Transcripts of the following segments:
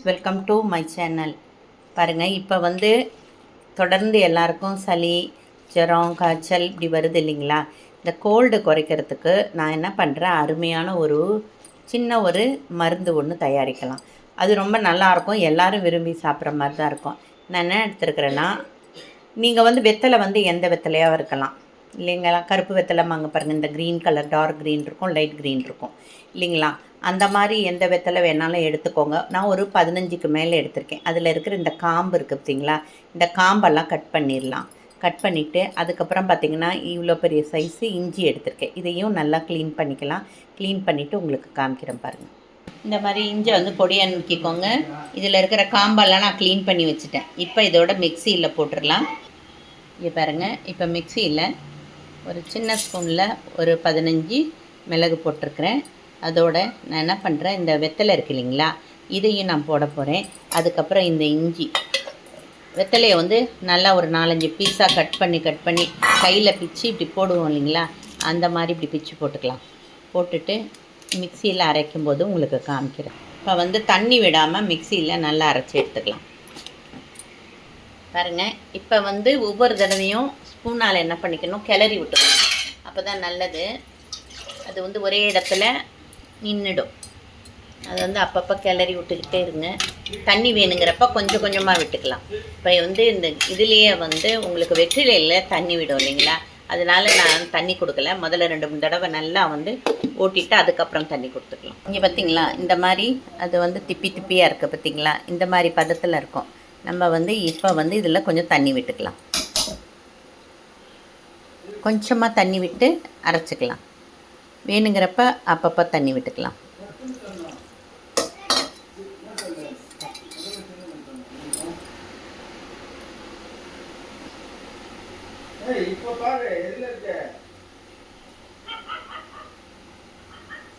Welcome to my channel. பாருங்கள், இப்போ தொடர்ந்து எல்லாருக்கும் சளி, ஜுரம், காய்ச்சல் இப்படி வருது இல்லைங்களா? இந்த கோல்டு குறைக்கிறதுக்கு நான் என்ன பண்ணுறேன், அருமையான ஒரு சின்ன ஒரு மருந்து ஒன்று தயாரிக்கலாம். அது ரொம்ப நல்லாயிருக்கும், எல்லோரும் விரும்பி சாப்பிட்ற மாதிரி தான் இருக்கும். நான் என்ன எடுத்துருக்கிறேன்னா, நீங்கள் வெத்தலை எந்த வெத்தலையாக இருக்கலாம் இல்லைங்களா? கருப்பு வெத்தலைமாங்க பாருங்கள், இந்த க்ரீன் கலர் டார்க் க்ரீன் இருக்கும், லைட் க்ரீன் இருக்கும் இல்லைங்களா? அந்த மாதிரி எந்த வெத்தலை வேணாலும் எடுத்துக்கோங்க. நான் ஒரு 15க்கு மேலே எடுத்திருக்கேன். அதில் இருக்கிற இந்த காம்பு இருக்குது பார்த்தீங்களா, இந்த காம்பெல்லாம் கட் பண்ணிடலாம். கட் பண்ணிவிட்டு அதுக்கப்புறம் பார்த்திங்கன்னா இவ்வளோ பெரிய சைஸு இஞ்சி எடுத்திருக்கேன். இதையும் நல்லா க்ளீன் பண்ணிக்கலாம். க்ளீன் பண்ணிவிட்டு உங்களுக்கு காமிக்கிறேன் பாருங்கள். இந்த மாதிரி இஞ்சி பொடியாக நுக்கிக்கோங்க. இதில் இருக்கிற காம்பெல்லாம் நான் க்ளீன் பண்ணி வச்சுட்டேன். இப்போ இதோட மிக்சியில் போட்டுடலாம். இங்கே பாருங்கள், இப்போ மிக்சியில் ஒரு சின்ன ஸ்பூனில் ஒரு 15 மிளகு போட்டிருக்கிறேன். அதோட நான் என்ன பண்ணுறேன், இந்த வெத்தலை இருக்குது இல்லைங்களா, இதையும் நான் போட போகிறேன். அதுக்கப்புறம் இந்த இஞ்சி வெத்தலையை நல்லா ஒரு 4-5 பீஸாக கட் பண்ணி கையில் பிச்சு இப்படி போடுவோம் இல்லைங்களா, அந்த மாதிரி இப்படி பிச்சு போட்டுக்கலாம். போட்டுட்டு மிக்சியில் அரைக்கும்போது உங்களுக்கு காமிக்கிறேன். இப்போ தண்ணி விடாமல் மிக்சியில் நல்லா அரைச்சி எடுத்துக்கலாம். பாருங்கள், இப்போ ஒவ்வொரு தடவையும் ஸ்பூனால் என்ன பண்ணிக்கணும், கிளறி விட்டுக்கணும். அப்போ தான் நல்லது. அது ஒரே இடத்துல நின்றுடும். அது அப்பப்போ கிளறி விட்டுக்கிட்டே இருங்க. தண்ணி வேணுங்கிறப்ப கொஞ்சம் கொஞ்சமாக விட்டுக்கலாம். இப்போ இந்த இதுலேயே உங்களுக்கு வெற்றிலையில் தண்ணி விடும் இல்லைங்களா, அதனால் நான் தண்ணி கொடுக்கல. முதல்ல 2-3 தடவை நல்லா ஓட்டிட்டு அதுக்கப்புறம் தண்ணி கொடுத்துக்கலாம். இங்கே பார்த்திங்களா, இந்த மாதிரி அது திப்பி திப்பியாக இருக்குது பார்த்திங்களா, இந்த மாதிரி பதத்தில் இருக்கும். நம்ம இப்போ இதில் கொஞ்சம் தண்ணி விட்டுக்கலாம். கொஞ்சமாக தண்ணி விட்டு அரைச்சிக்கலாம். வேணுங்கிறப்ப அப்பப்போ தண்ணி விட்டுக்கலாம்.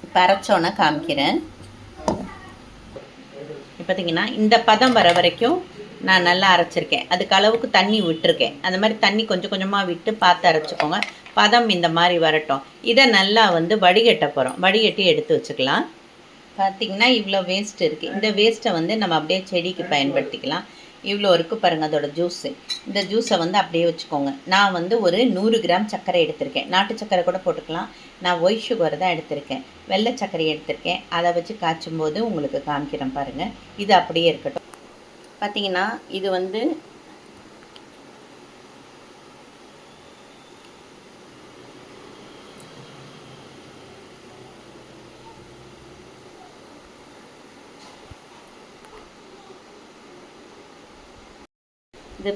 இப்போ அரைச்சோன்னே காமிக்கிறேன். பார்த்தீங்கன்னா இந்த பதம் வர வரைக்கும் நான் நல்லா அரைச்சிருக்கேன். அதுக்கு அளவுக்கு தண்ணி விட்டுருக்கேன். அந்த மாதிரி தண்ணி கொஞ்சம் கொஞ்சமாக விட்டு பார்த்து அரைச்சிக்கோங்க. பதம் இந்த மாதிரி வரட்டும். இதை நல்லா வடிகட்ட போகிறோம். வடிகட்டி எடுத்து வச்சுக்கலாம். பார்த்திங்கன்னா இவ்வளோ வேஸ்ட் இருக்குது. இந்த வேஸ்ட்டை நம்ம அப்படியே செடிக்கு பயன்படுத்திக்கலாம். இவ்வளோ இருக்குது பாருங்கள் அதோட ஜூஸு. இந்த ஜூஸை அப்படியே வச்சுக்கோங்க. நான் ஒரு 100 கிராம் சர்க்கரை எடுத்திருக்கேன். நாட்டு சர்க்கரை கூட போட்டுக்கலாம். நான் ஒயிட் சுகர் தான் எடுத்திருக்கேன். வெள்ளை சர்க்கரை எடுத்திருக்கேன். அதை வச்சு காய்ச்சும் போது உங்களுக்கு காமிக்கிறேன் பாருங்கள். இது அப்படியே இருக்கட்டும். பார்த்திங்கன்னா இது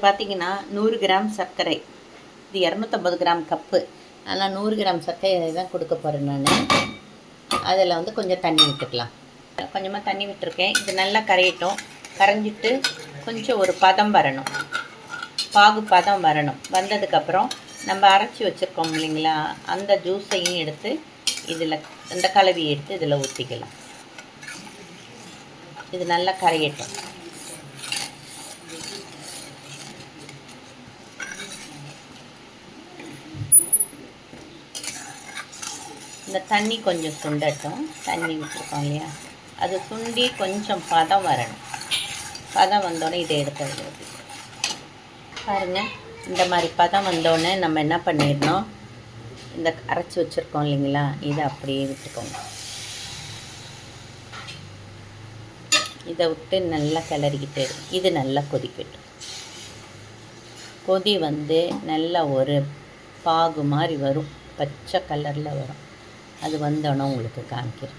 பார்த்திங்கன்னா 100 கிராம் சர்க்கரை. இது 250 கிராம் கப்பு. ஆனால் 100 கிராம் சர்க்கரை தான் கொடுக்க போகிறேன் நான். அதில் கொஞ்சம் தண்ணி விட்டுக்கலாம். கொஞ்சமாக தண்ணி விட்டுருக்கேன். இது நல்லா கரையட்டும். கரைஞ்சிட்டு கொஞ்சம் ஒரு பதம் வரணும், பாகு பதம் வரணும். வந்ததுக்கப்புறம் நம்ம அரைச்சி வச்சுருக்கோம் இல்லைங்களா, அந்த ஜூஸையும் எடுத்து இதில் இந்த கலவையை எடுத்து இதில் ஊற்றிக்கலாம். இது நல்லா கரையட்டும். இந்த தண்ணி கொஞ்சம் சுண்டட்டும். தண்ணி விட்டுருக்கோம் இல்லையா, அது சுண்டி கொஞ்சம் பதம் வரணும். பதம் வந்தோடனே இதை எடுத்து பாருங்கள். இந்த மாதிரி பதம் வந்தோடனே நம்ம என்ன பண்ணிடணும், இந்த அரைச்சி வச்சுருக்கோம் இல்லைங்களா, இதை அப்படியே விட்டுக்கோங்க. இதை விட்டு நல்லா கிளறிக்கிட்டே இருக்கும். இது நல்லா கொதிக்கட்டும். கொதி நல்லா ஒரு பாகு மாதிரி வரும், பச்சை கலரில் வரும். அது வந்தோடனே உங்களுக்கு காமிக்கிறேன்.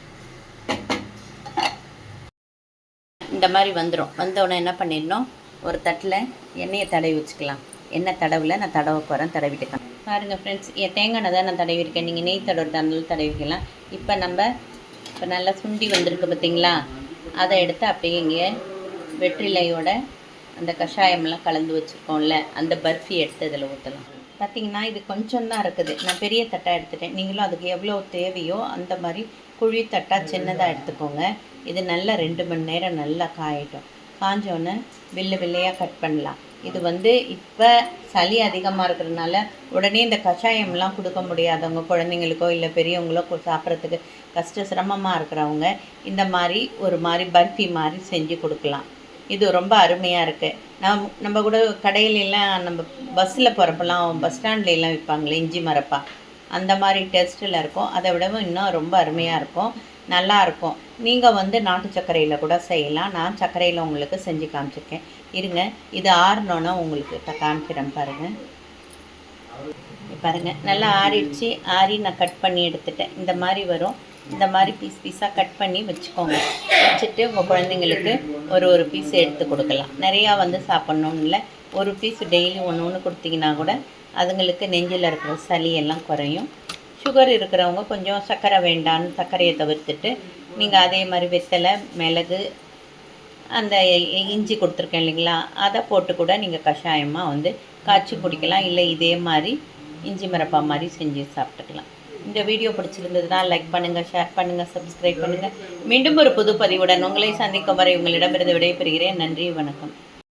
இந்த மாதிரி வந்தோடனே என்ன பண்ணிடணும், ஒரு தட்டில் எண்ணெயை தடவி வச்சுக்கலாம். எண்ணெய் தடவில் நான் தடவை போகிறேன், தடவிட்டுக்கலாம். பாருங்கள் ஃப்ரெண்ட்ஸ், என் தேங்காய் தான் நான் தடவிருக்கேன். நீங்கள் நெய் தடவுறதாலும் தடவிக்கலாம். இப்போ நல்லா சுண்டி வந்திருக்கு பார்த்தீங்களா, அதை எடுத்து அப்படியே இங்கே வெற்றிலையோட அந்த கஷாயமெல்லாம் கலந்து வச்சுருக்கோம்ல, அந்த பர்ஃபி எடுத்து இதில் ஊற்றலாம். பார்த்திங்கன்னா இது கொஞ்சம் தான் இருக்குது. நான் பெரிய தட்டாக எடுத்துட்டேன். நீங்களும் அதுக்கு எவ்வளோ தேவையோ அந்த மாதிரி குழி தட்டாக சின்னதாக எடுத்துக்கோங்க. இது நல்லா 2 மணி நேரம் நல்லா காயட்டும். காஞ்சோன்னே வெள்ளையாக கட் பண்ணலாம். இது வந்து இப்போ சளி அதிகமாக இருக்கிறதுனால உடனே இந்த கஷாயம்லாம் கொடுக்க முடியாதவங்க, குழந்தைங்களுக்கோ இல்லை பெரியவங்களோ சாப்பிட்றதுக்கு சிரமமாக இருக்கிறவங்க இந்த மாதிரி ஒரு மாதிரி பர்ஃபி மாதிரி செஞ்சு கொடுக்கலாம். இது ரொம்ப அருமையாக இருக்குது. நம்ம கூட கடையிலலாம் நம்ம பஸ்ஸில் போகிறப்பெல்லாம் பஸ் ஸ்டாண்ட்லாம் விற்பாங்களே இஞ்சி மரப்பா, அந்த மாதிரி டேஸ்ட்டில் இருக்கும். அதை விடவும் இன்னும் ரொம்ப அருமையாக இருக்கும், நல்லாயிருக்கும். நீங்கள் வந்து நாட்டு சர்க்கரையில் கூட செய்யலாம். நான் சர்க்கரையில் உங்களுக்கு செஞ்சு காமிச்சிருக்கேன். இருங்க, இது ஆறினோன்னா உங்களுக்கு காமிக்கிறேன் பாருங்கள். பாருங்கள், நல்லா ஆறிடுச்சு. ஆறி நான் கட் பண்ணி எடுத்துட்டேன். இந்த மாதிரி வரும். இந்த மாதிரி பீஸாக கட் பண்ணி வச்சுக்கோங்க. வச்சுட்டு உங்கள் குழந்தைங்களுக்கு ஒரு பீஸ் எடுத்து கொடுக்கலாம். நிறையா வந்து சாப்பிட்ணுன்னு இல்லை, ஒரு பீஸ் டெய்லி ஒன்று கொடுத்தீங்கன்னா கூட அதுங்களுக்கு நெஞ்சில் இருக்கிற சளி எல்லாம் குறையும். சுகர் இருக்கிறவங்க கொஞ்சம் சர்க்கரை வேண்டான்னு சர்க்கரையை தவிர்த்துட்டு நீங்கள் அதே மாதிரி வெத்தலை, மிளகு, அந்த இஞ்சி கொடுத்துருக்கேன் இல்லைங்களா, அதை போட்டு கூட நீங்கள் கஷாயமாக வந்து காய்ச்சி குடிக்கலாம். இல்லை இதே மாதிரி இஞ்சி மரப்பா மாதிரி செஞ்சு சாப்பிட்டுக்கலாம். இந்த வீடியோ பிடிச்சிருந்ததுன்னா லைக் பண்ணுங்கள், ஷேர் பண்ணுங்கள், சப்ஸ்கிரைப் பண்ணுங்கள். மீண்டும் ஒரு புது பதிவுடன் உங்களை சந்திக்கும் வரை உங்களிடமிருந்து விடைபெறுகிறேன். நன்றி, வணக்கம்.